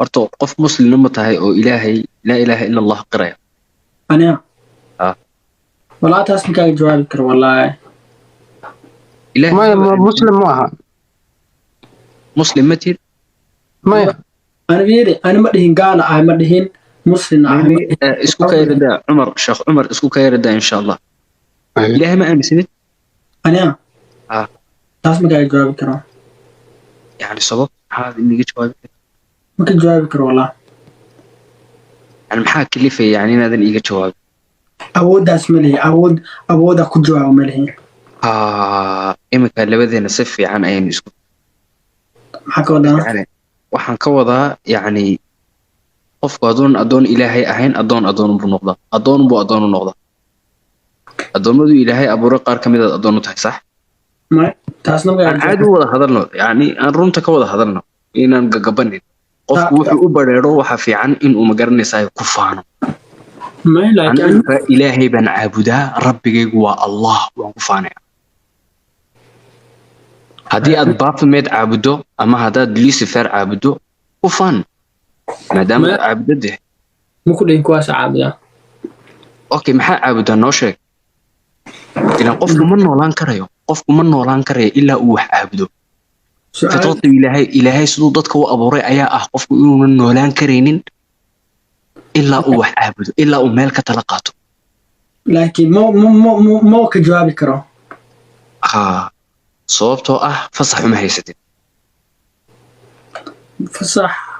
horta qof muslim ma tahay oo ilaahay laa ilaaha illa allah qiraya أنا ah والله تاسمك جواب كر والله ilaahay ما مسلم maaha muslim ma tiid maya أنا بيري أنا ما دهين قال ما دهين مسلم isku ka yarida cumar sheekh cumar isku ka yarida insha allah ilaahay ma aaminsanid أنا ah تاسمك جواب كر yani sabab maxaad iniga jawaabi ممكن جواب كر والله yani maxaa kalifaya yani inaadan iiga jawaabin أود أسمله أود أكون جواب مله iminka labadeena si fiican ayaynu isku حكوا ده yani waxaan ka wadaa yani qofku adoon ilaahay ahayn adoon buu noqdaa adoon u noqdaa adoomadu ilaahay abuuray qaar kamid ah adoon u tahay sax ما تاسمك aan caadi u wada hadalno yani aan runta ka wada hadalno inaan gagabanin qofku wuxuu u bareero waxa fiican in uu magaranaysaa ku faano ما لكن aniga ilaahay baan caabudaa rabbigaygu waa allah waan ku faanaya haddii aad baphomet caabudo ama haddaad lucifer caabudo ku faan maadaama aad caabudade ممكن دهين كواس عابدا okay maxaa caabudaa noo sheeg ilaan qofku ma noolaan karayo ilaa uu wax caabudo سؤال fitrada ilaahay siduu dadka u abuuray ayaa ah qofku inuunan noolaan karaynin ilaa uu wax caabudo ilaa uu meel ka tala qaato لكن مو كجواب كرو sababtoo ah fasax uma haysatid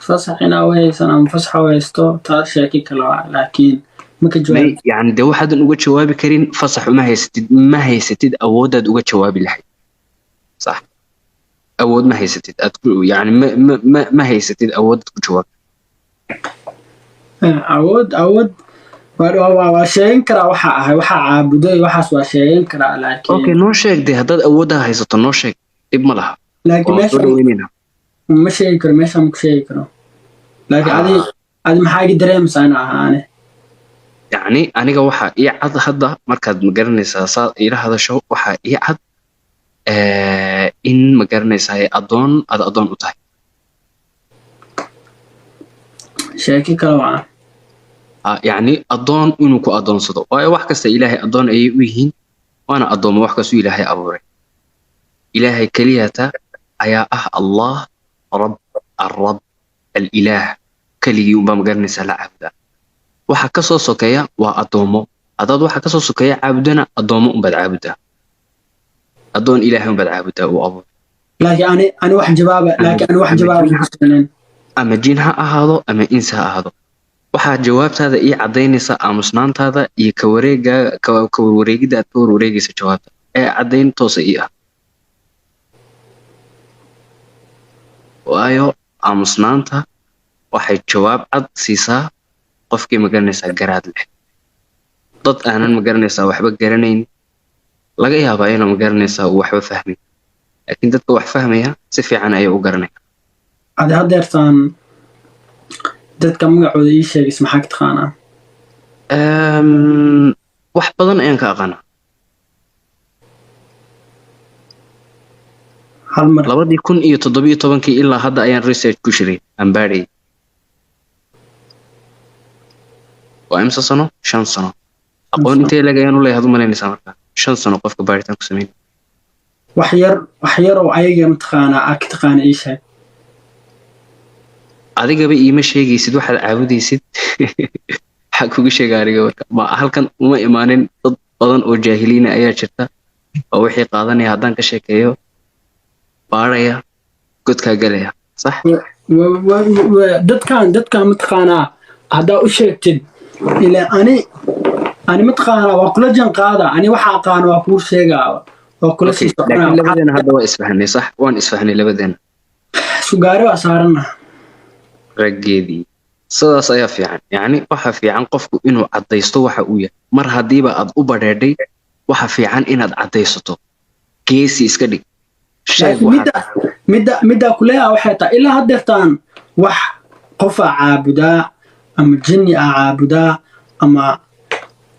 فصح هنا وهيسنا فصح وهيستو تاشاكي كلا لكن ما كجواب yani dee waxaadan uga jawaabi karin fasax ma haysatid awoodaad uga jawaabi lahayd sax awood ma haysatid yani ma haysatid awoodaad ku jawaab أود waa sheegan karaa waxa caabuday waxaas waa sheegan karaa laakiin okay noo sheeg dee haddaad awooddaa haysato noo sheeg dhib ma laha laakiin waan soo meesha dhaweynayna ma sheegi karo meesha ma ku sheegi karo laakiin adi maxaa iga dareemaysaa in ahaane yani aniga waxaa ii cad hadda markaad magaranaysaa saad iila hadasho waxaa ii cad in magaranaysaa aad adoon u tahay sheeki kale waa yani adoon inuu ku adoonsado waayo wax kasta ilaahay adoon ayay u yihiin waana adoomo wax kastuu ilaahay abuuray ilaahay keliyata ayaa ah allah arab alilaah keligii unbaa magaranaysaa la caabudaa waxa kasoo sokeeya waa adoomo haddaad waxa kasoo sokeeya caabudana adoomo unbaad caabudaa adoon ilaahay unbaad caabudaa uu abuuray laakiin ani wax jawaaba ama jin ha ahaado ama insi ha ahaado waxaa jawaabtaada ii cadaynaysa aamusnaantaada iyo ka warwareegidda aad ka warwareegaysa jawaabta ee caddayn toosa ii ah waayo aamusnaanta waxay jawaab cad siisaa qofkii magaranaysaa garaad leh dad aanan magaranaysaa waxba garanayn laga yaabaa inuu magaranaysaa uu waxba fahmin laakiin dadka wax fahmaya si fiican ayay u garanaya adi haddeertaan dadka magacooda ii sheegis maxaa ka taqaanaa wax badan ayaan ka aqaanaa hal mar 2017 ilaa hadda ayaan research ku shiray aan baadhayay waa imsa sano 5 sano aqoon intee lag ayaan u leeyahay u malaynaysaa markaa 5 sano qofka baaritaan ku sameyn wax yar oo ayaga mataqaanaa ka taqaana ii sheeg adigaba iima sheegaysid waxaad caabudaysid waxaa kugu sheega aniga marka ma halkan uma imaanin dad badan oo jaahiliina ayaa jirta oo wixii qaadanaya haddaan ka sheekeeyo baaraya godkaa galaya sax dadkan mataqaanaa haddaa u sheegtid ilaa ani mataqaanaa waa kula jan qaada ani waxa aqaana waa kuu sheegaa waa kula sii laakiin labadeena hadda waa isfahnay sax waan isfahnay labadeena sugaari waa saarana raggeedii sidaas ayaa fiican yani waxa fiican qofku inuu caddaysto waxa uu yahay mar haddiiba aad u badheedhay waxa fiican inaad caddaysato geesi iska dhig midda kuleeyaha waxay tahay ilaa haddeertaan wax qofaa caabudaa ama jinni aa caabudaa ama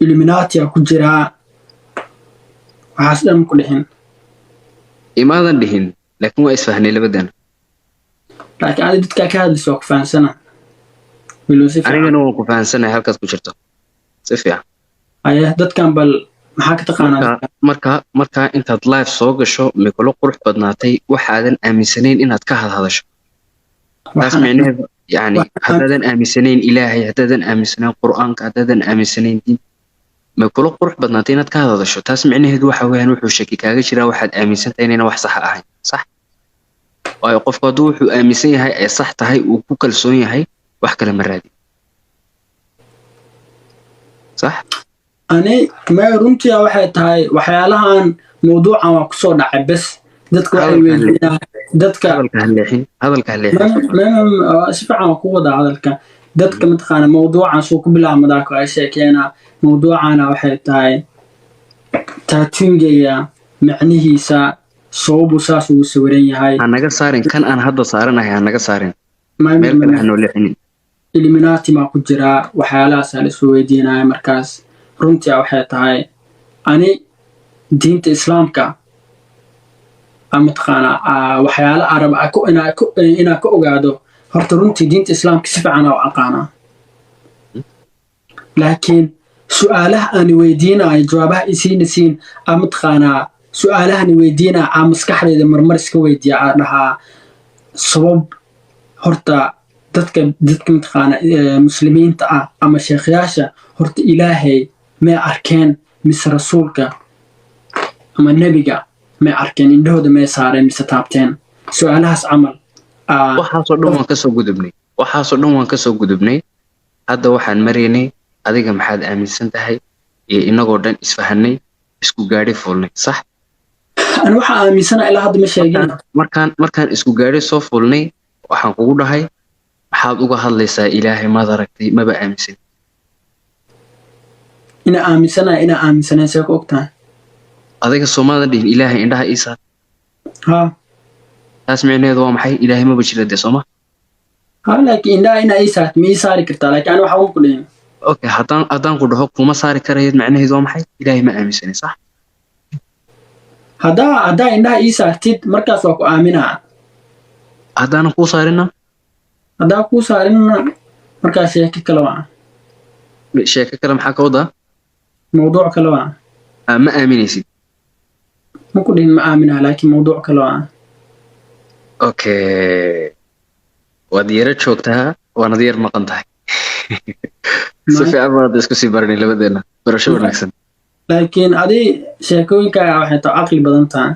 illuminaati aa ku jiraa waxaas dhan ku dhihin imaadan dhihin laakiin waa isfahnay labadeena laakiin adi dadkaa ka hadlaysa waa ku fahansana philosophy anigana waan ku fahansanahay halkaad ku jirto si fiican aye dadkan bal maxaa ka taqaanaa marka intaad live soo gasho ma kula qurux badnaatay waxaadan aaminsanayn inaad ka hadhadasho taas micnaheedu yani haddaadan aaminsanayn ilaahay haddaadan aaminsanayn qur'aanka haddaadan aaminsanayn diin ma kula qurux badnaatay inaad ka hadhadasho taas micnaheedu waxa weeyaan wuxuu shaki kaaga jiraa waxaad aaminsantahay inayna wax saxa ahayn sax waayo qofku hadduu wuxuu aaminsan yahay ay sax tahay uu ku kalsoon yahay wax kale ma raadi صح أنا ما runtii waxay tahay waxyaalahan mawduucan waa kusoo dhacay bas dadku waxay weydiinayaan dadka hadalka si fiican ku wada hadalka dadka mataqaana mawduucan soo ku bilaabmadaa ku ay sheekeena mawduucana waxay tahay taatuungaya macnihiisa soobu saas uu sawiran yahay anaga saarin kan aan hadda saaranahay anaga saarin meel kale hanoo leexinin illuminati ma ku jira waxyaalahaas la soo weydiinaya markaas runtii waxay tahay ani diinta islaamka ama taqaana waxyaala arab ina ka ogaado horta runtii diinta islaamka si fiican oo aqaana laakiin su'aalaha aan weydiinayo jawaabaha isiinaysiin ama taqaana su'aalaha aan weydiinayo ama maskaxdayda marmar iska weydiiya dhahaa sabab horta dadka mataqaana muslimiinta ah ama sheekhayaasha horta ilaahay may arkeen mise rasuulka ama nebiga may arkeen indhahooda may saareen mise taabteen su'aalahaas camal waxaasoo dhan waan kasoo gudubnay hadda waxaan maraynay adiga maxaad aaminsan tahay iyo inagoo dhan isfahanay isku gaadhi fuulnay sax ani waxaa aaminsana ilaa hadda ma sheegin markaan isku gaadhi soo fuulnay waxaan kugu dhahay maxaad uga hadlaysaa ilaahay maad aragtay maba aaminsan ina aaminsanay see ku ogtahay adiga soomaadan dhihin ilaahay indhaha ii saar ha taas micnaheedu waa maxay ilaahay maba jira dee sooma ha laakiin indhaha ina ii saart ma ii saari kartaa laakiin ani waxaan ku dhihin okay haddaan ku dhaho kuma saari karayad macnaheedu waa maxay ilaahay ma aaminsanay sax haddaa indhaha ii saartid markaas waa ku aaminaa haddaanan kuu saarina haddaa kuu saarina markaas sheeko kale waa sheeko kale maxaa ka wadaa mawduuc kale waa ma aaminaysid ma ku dhihin ma aaminaa laakiin mawduuc kale waa okay waad yara joogtaa waanad yar maqan tahay si fiican baad isku sii baranay labadeena barasho wanaagsan laakiin adi sheekooyinkaaga waxay tahay caqli badan tahay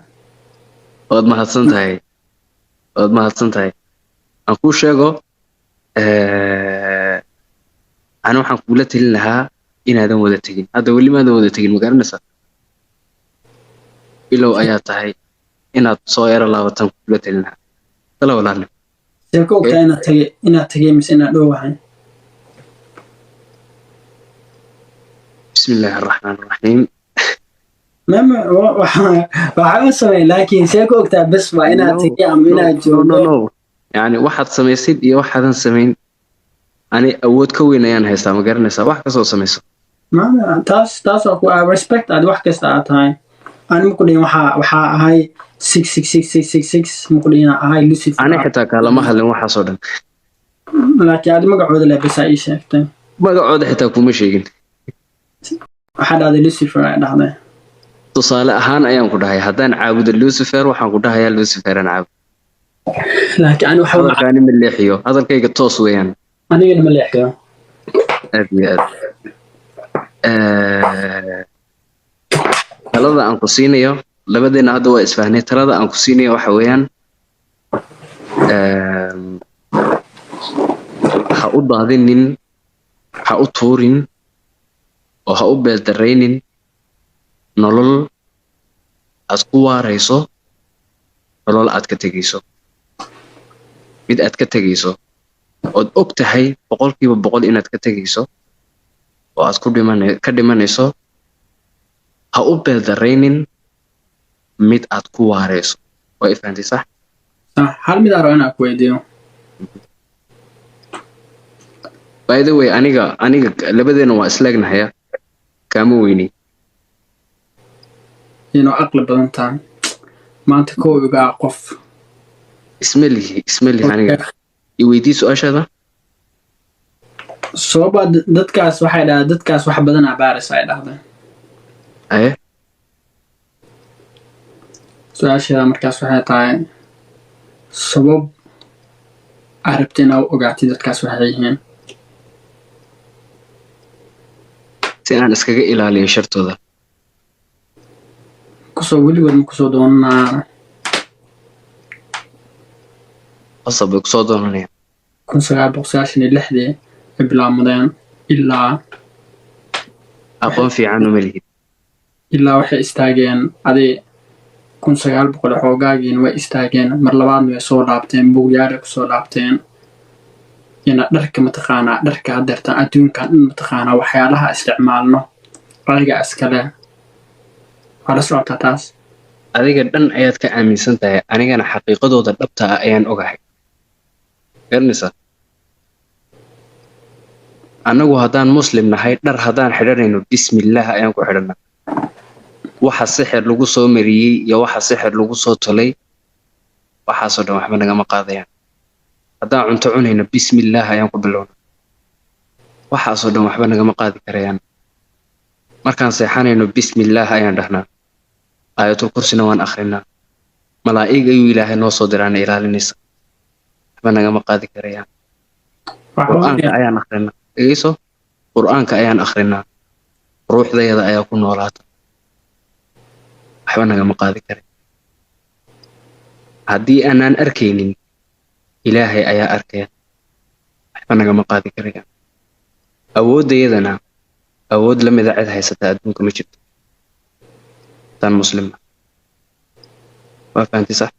waad mahadsan tahay aan kuu sheego ani waxaan kugula telin lahaa inaadan wada tegin hadda weli maadan wada tegin ma garanaysaa bilow ayaa tahay inaad soo yaro laabatan kugula telin lahaa kala walaalne see ka ogtaa inaad tegay mise inaad dhowahay بسم الله الرحمن الرحيم waxaa samay laakiin see ka ogtaa bes waa inaad tegay ama inaad joogto yani waxaad samaysid iyo waxaadan samayn ani awood ka weyn ayaan haystaa ma garanaysaa wax kasoo samayso taas waa ku respect aad wax kasta aad tahay ani maku dhihin waxaa ahay 66666 maku dhihin ahay Lucifer ani xitaa kaalama hadlin waxaasoo dhan laakiin aad magacooda leh bes aa ii sheegtay magacooda xitaa kuma sheegin waxaa dhahday Lucifer ay dhahday tusaale ahaan ayaan ku dhahay haddaan caabudo Lucifer waxaan ku dhahayaa Lucifer aan caabud laakiin ani waxa hadalkaani ma leexiyo hadalkayga toos weeyaan anigana ma leexiyo aad iyo aad talada aan ku siinayo labadeena hadda waa isfahnay talada aan ku siinayo waxa weeyaan ha u daadinin ha u tuurin oo ha u beeldaraynin nolol aad ku waarayso nolol aad ka tegayso mid aad ka tegayso ood og tahay 100% inaad ka tegayso oo aad ka dhimanayso ha u beeldaraynin mid aad ku waarayso waa ifahantay sax hal mid aan rabaa ku weydiiyo by the way aniga labadeena waa islaagnahaya kaama weyni inuu aqli badan tahay maanta koo igaa qof isma lihi aniga i weydii su-aashaada sababa dadkaas waxay dhahdeen dadkaas wax badan abaaris ay dhahdeen aye su-aasheeda markaas waxay tahay sabab aad rabta inaa u ogaatay dadkaas waxay yihiin si aan iskaga ilaaliyo shartooda kusoo weligood ma kusoo doonanaa qasab bay kusoo doonanayaan 1996 ay bilaabmadeen ilaa aqoon fiican uma lihid ilaa waxay istaageen aday 1900 xoogaagiina way istaageen mar labaadna way soo laabteen buugyaara kusoo laabteen ina dharka mataqaanaa dharka hadeertaan adduunkan in mataqaanaa waxyaalaha isticmaalno ayaga iskale waa la socotaa taas adiga dhan ayaad ka aaminsan tahay anigana xaqiiqadooda dhabta ah ayaan ogahay garanaysaa annagu haddaan muslim nahay dhar haddaan xidhanayno bismillaah ayaan ku xidhanaa waxa sixir lagu soo mariyey iyo waxa sixir lagu soo tolay waxaasoo dhan waxba nagama qaadayaan haddaan cunto cunayno bismillaah ayaan ku bilownaa waxaasoo dhan waxba nagama qaadi karayaan markaan seexanayno bismillaah ayaan dhahnaa aayatul kursina waan akhrinaa malaa'ig ayuu ilaahay noo soo diraana ilaalinaysa waxba nagama qaadi karayaan qur'aanka ayaan akhrinaa dhegeyso qur'aanka ayaan akhrinaa ruuxdayada ayaa ku noolaata waxba nagama qaadi karay haddii aanaan arkaynin ilaahay ayaa arkaya waxba nagama qaadi karayaan awooddayadana awood la mida cid haysata adduunka ma jirto tan muslima waa fahanti sax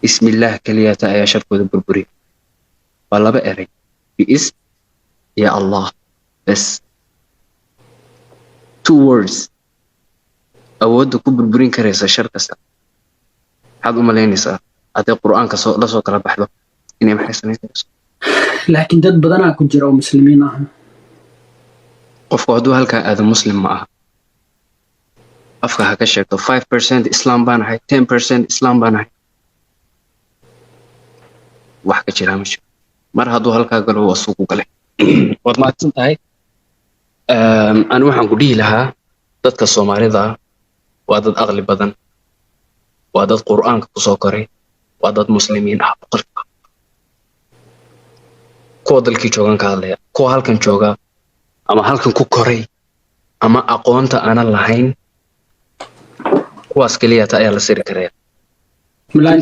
bismillaah keliyata ayaa sharkooda burburiya waa laba eray biis ya allah bes 2 words awoodda ku burburin karaysa shar kasta maxaad u malaynaysaa hadday qur'aanka la soo kala baxdo inay maxay samayn karayso laakiin dad badanaa ku jira oo muslimiin ah qofku hadduu halkaa aado muslim ma aha afka ha ka sheegto 5% islaam baan ahay 10% islaam baan ahay wax ka jira ma jiro mar hadduu halkaa galo waa suuqu galay waad mahadsan tahay ani waxaan ku dhihi lahaa dadka soomaalida waa dad aqli badan waa dad qur'aanka ku soo koray waa dad muslimiin ah boqolkiiba kuwa dalkii joogan ka hadlaya kuwa halkan jooga ama halkan ku koray ama aqoonta aanan lahayn kuwaas keliyata ayaa la siri karaya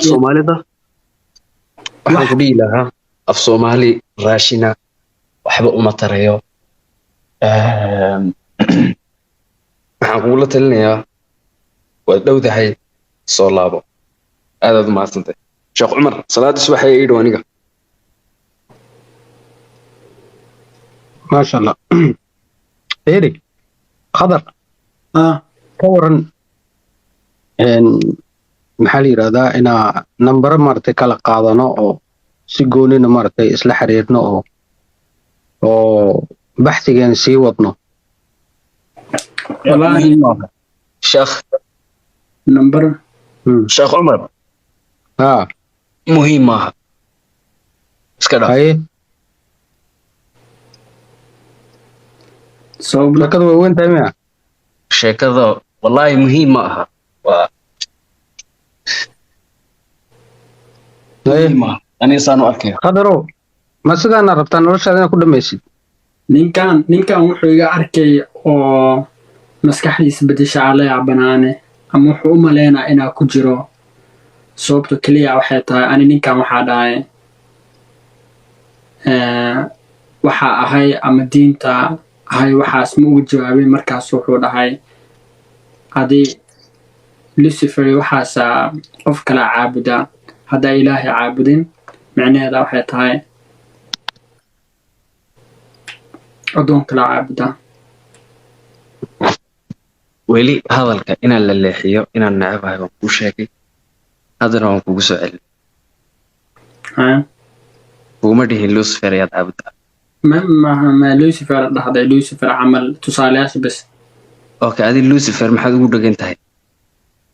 soomaalida waxaan ku dhihi lahaa af soomaali raashina waxba uma tarayo waxaan kugula talinayaa waad dhowdahay soo laabo aadaad u mahadsantahay sheekh cumar salaadiis waxay ii dhow aniga maasha allah eeri khadar ka waran maxaa la yidhahdaa inaa nambaro maaragtay kala qaadano oo si goonina maaragtay isla xiriirno oo baxsigeena sii wadno sheekh number sheekh cumar haa muhiim maaha iska dhaaf haye sheekada way weyn tahay miya sheekada wallaahi muhiim ma aha waa muhiim maaha aniga saan u arkaya khadarow ma sidaana rabtaa noloshaada inaad ku dhamaysid ninkan wuxuu iga arkay oo maskaxdiisa bedesha calaya banaane ama wuxuu u maleynaa inaa ku jiro sababto keliya waxay tahay ani ninkan waxaa dhahay waxaa ahay ama diinta ahay waxaas ma uga jawaabin markaas wuxuu dhahay haddii lucifer waxaasaa qof kala caabudaa haddaa ilaahay caabudin micnaheeda waxay tahay addoon kala caabudaa weli hadalka inaan la leexiyo inaan nacabahay waan kuu sheegay haddana waan kugu soo celin kuguma dhihin lucifer ayaad caabudaa ma lucifer dhahday lucifer camal tusaalayaasha bes okay adi lucifer maxaad ugu dhegan tahay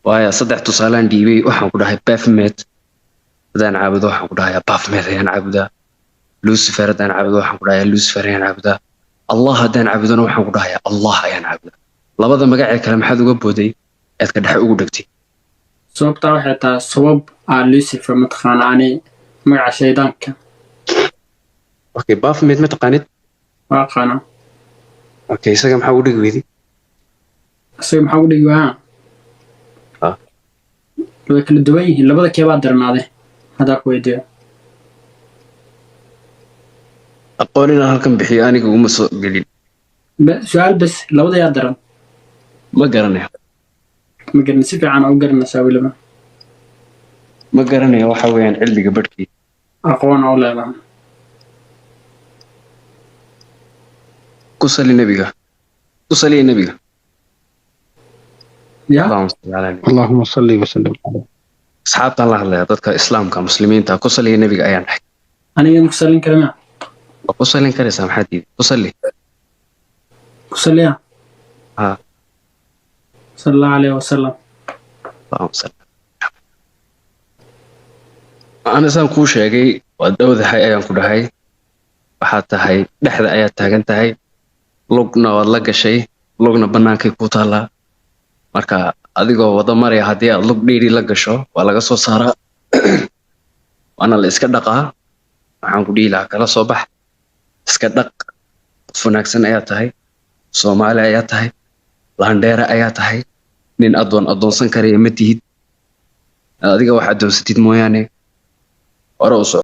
waayo 3 tusaalaan dhiibay waxaan ku dhahay baphomet hadaan caabudo waxaan ku dhahayaa baphomet ayaan caabudaa lucifer haddaan caabudo waxaan ku dhahayaa lucifer ayaan caabudaa allah haddaan caabudona waxaan ku dhahayaa allah ayaan caabudaa labada magacee kale maxaad uga booday aad ka dhexe ugu dhegtay sababtaa waxay tahay sabab lucifer mataqaana ani magaca shaydaanka okay baphomet ma taqaanid waa aqaana okay isaga maxaa ugu dhegi weyday isaga maxaa ugu dhigi wahaa way kala duwan yihiin labada keebaa darnaaday haddaa ku weydiiyo aqoon inaan halkan bixiyo aniga uma soo gelin su-aal bes labada yaa daran ma garanayo ma garan si fiican u garanaysaa weliba ma garanayo waxa weeyaan cilmiga badhkii aqoon oo leedahay ku sali nebiga ku saliya nebiga ya allahuma salli calaa nabi allahuma salli wasallim caleyh asxaabtaan la hadlaya dadka islaamka muslimiinta ku saliya nebiga ayaan dhahay aniga ma ku salin kara ma waa ku salin karaysaa maxaa diiday ku salli ku saliya ha sala allahu alayhi wasalam allahuma salli ana saan kuu sheegay waad dhowdahay ayaan ku dhahay waxaad tahay dhexda ayaad taagan tahay lugna waad la gashay lugna bannaankay ku taallaa marka adigoo wada maraya haddii aad lug dhiiri la gasho waa laga soo saaraa waana la iska dhaqaa waxaan ku dhihi lahaa kala soo bax iska dhaq qof wanaagsan ayaa tahay soomaali ayaa tahay laandheere ayaa tahay nin addoonsan karaya ma tihid adiga wax addoonsatid mooyaane hore u soco